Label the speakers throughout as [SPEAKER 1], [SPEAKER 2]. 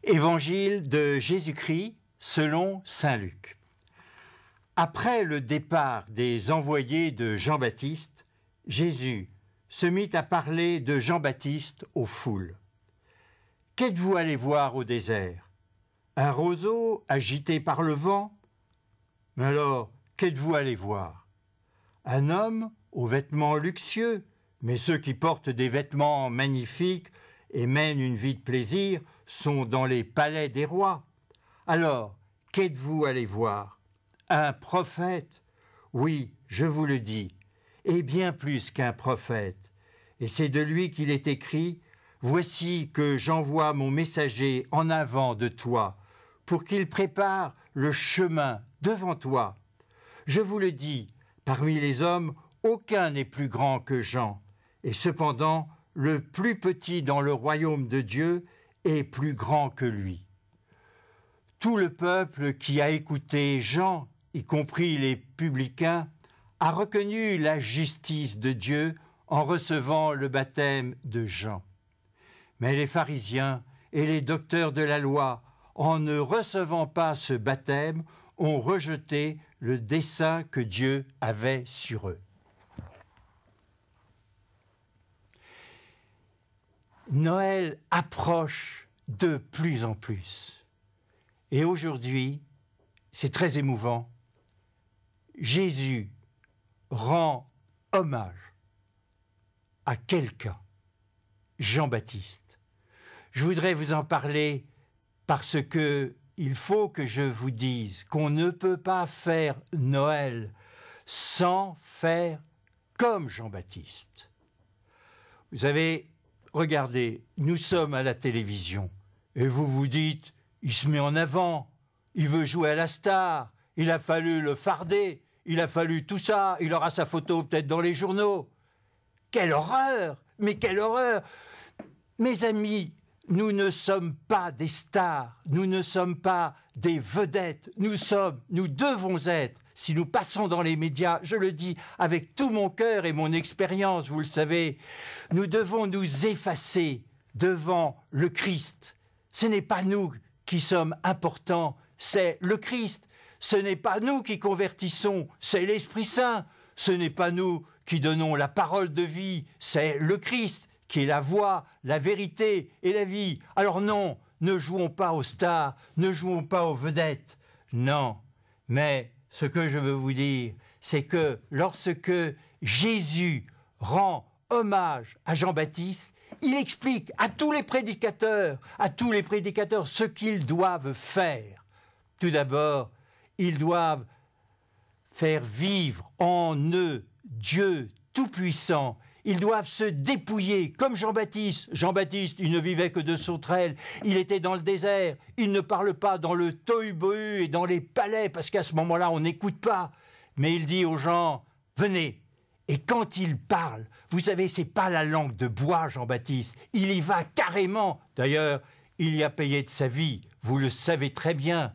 [SPEAKER 1] Évangile de Jésus-Christ selon saint Luc. Après le départ des envoyés de Jean-Baptiste, Jésus se mit à parler de Jean-Baptiste aux foules. « Qu'êtes-vous allé voir au désert? Un roseau agité par le vent? Mais alors, qu'êtes-vous allé voir? Un homme aux vêtements luxueux? Mais ceux qui portent des vêtements magnifiques et mènent une vie de plaisir sont dans les palais des rois. Alors, qu'êtes-vous allé voir? Un prophète? Oui, je vous le dis, et bien plus qu'un prophète. Et c'est de lui qu'il est écrit: voici que j'envoie mon messager en avant de toi, pour qu'il prépare le chemin devant toi. Je vous le dis, parmi les hommes, aucun n'est plus grand que Jean, et cependant, le plus petit dans le royaume de Dieu est plus grand que lui. Tout le peuple qui a écouté Jean, y compris les publicains, a reconnu la justice de Dieu en recevant le baptême de Jean. Mais les pharisiens et les docteurs de la loi, en ne recevant pas ce baptême, ont rejeté le dessein que Dieu avait sur eux. Noël approche de plus en plus. Et aujourd'hui, c'est très émouvant, Jésus rend hommage à quelqu'un, Jean-Baptiste. Je voudrais vous en parler parce que il faut que je vous dise qu'on ne peut pas faire Noël sans faire comme Jean-Baptiste. Vous savez, regardez, nous sommes à la télévision et vous vous dites, il se met en avant, il veut jouer à la star, il a fallu le farder, il a fallu tout ça, il aura sa photo peut-être dans les journaux. Quelle horreur! Mais quelle horreur! Mes amis, nous ne sommes pas des stars, nous ne sommes pas des vedettes, nous devons être, si nous passons dans les médias, je le dis avec tout mon cœur et mon expérience, vous le savez, nous devons nous effacer devant le Christ. Ce n'est pas nous qui sommes importants, c'est le Christ. Ce n'est pas nous qui convertissons, c'est l'Esprit Saint. Ce n'est pas nous qui donnons la parole de vie, c'est le Christ qui est la voie, la vérité et la vie. Alors non, ne jouons pas aux stars, ne jouons pas aux vedettes. Non, mais ce que je veux vous dire, c'est que lorsque Jésus rend hommage à Jean-Baptiste, il explique à tous les prédicateurs ce qu'ils doivent faire. Tout d'abord, ils doivent faire vivre en eux Dieu Tout-Puissant. Ils doivent se dépouiller, comme Jean-Baptiste. Jean-Baptiste, il ne vivait que de sauterelles. Il était dans le désert. Il ne parle pas dans le tohu-bohu et dans les palais, parce qu'à ce moment-là, on n'écoute pas. Mais il dit aux gens, venez. Et quand il parle, vous savez, c'est pas la langue de bois, Jean-Baptiste. Il y va carrément. D'ailleurs, il y a payé de sa vie. Vous le savez très bien.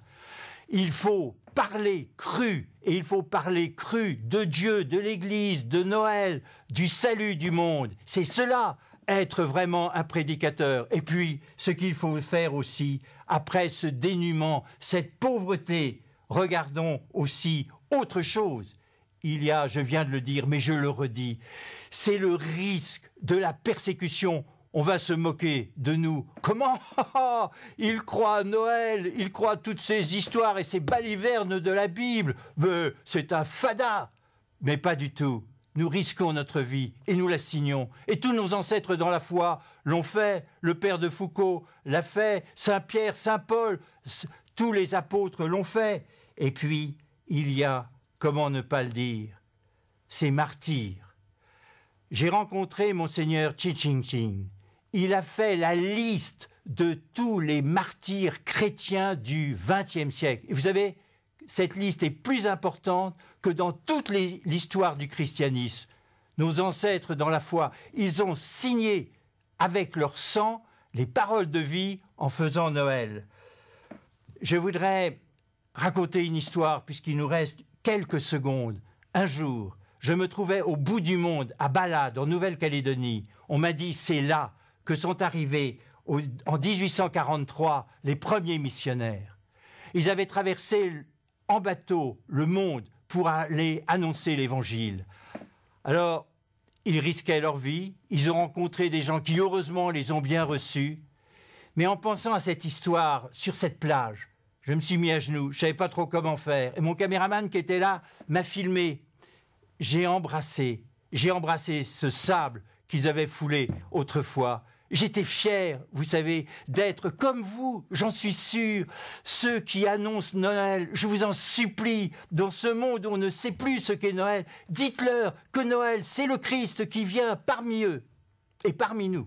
[SPEAKER 1] Il faut parler cru, et il faut parler cru de Dieu, de l'Église, de Noël, du salut du monde. C'est cela, être vraiment un prédicateur. Et puis, ce qu'il faut faire aussi, après ce dénuement, cette pauvreté, regardons aussi autre chose. Il y a, je viens de le dire, mais je le redis, c'est le risque de la persécution. On va se moquer de nous. Comment? Il croit à Noël, il croit à toutes ces histoires et ces balivernes de la Bible. Mais c'est un fada. Mais pas du tout. Nous risquons notre vie et nous la signons. Et tous nos ancêtres dans la foi l'ont fait. Le père de Foucault l'a fait. Saint Pierre, Saint Paul, tous les apôtres l'ont fait. Et puis, il y a, comment ne pas le dire, ces martyrs. J'ai rencontré Monseigneur Tching. Il a fait la liste de tous les martyrs chrétiens du XXe siècle. Et vous savez, cette liste est plus importante que dans toute l'histoire du christianisme. Nos ancêtres dans la foi, ils ont signé avec leur sang les paroles de vie en faisant Noël. Je voudrais raconter une histoire puisqu'il nous reste quelques secondes. Un jour, je me trouvais au bout du monde, à Balade, en Nouvelle-Calédonie. On m'a dit, c'est là que sont arrivés en 1843, les premiers missionnaires. Ils avaient traversé en bateau le monde pour aller annoncer l'Évangile. Alors, ils risquaient leur vie, ils ont rencontré des gens qui, heureusement, les ont bien reçus. Mais en pensant à cette histoire, sur cette plage, je me suis mis à genoux, je ne savais pas trop comment faire. Et mon caméraman qui était là m'a filmé. J'ai embrassé ce sable qu'ils avaient foulé autrefois. J'étais fier, vous savez, d'être comme vous, j'en suis sûr, ceux qui annoncent Noël. Je vous en supplie, dans ce monde où on ne sait plus ce qu'est Noël, dites-leur que Noël, c'est le Christ qui vient parmi eux et parmi nous.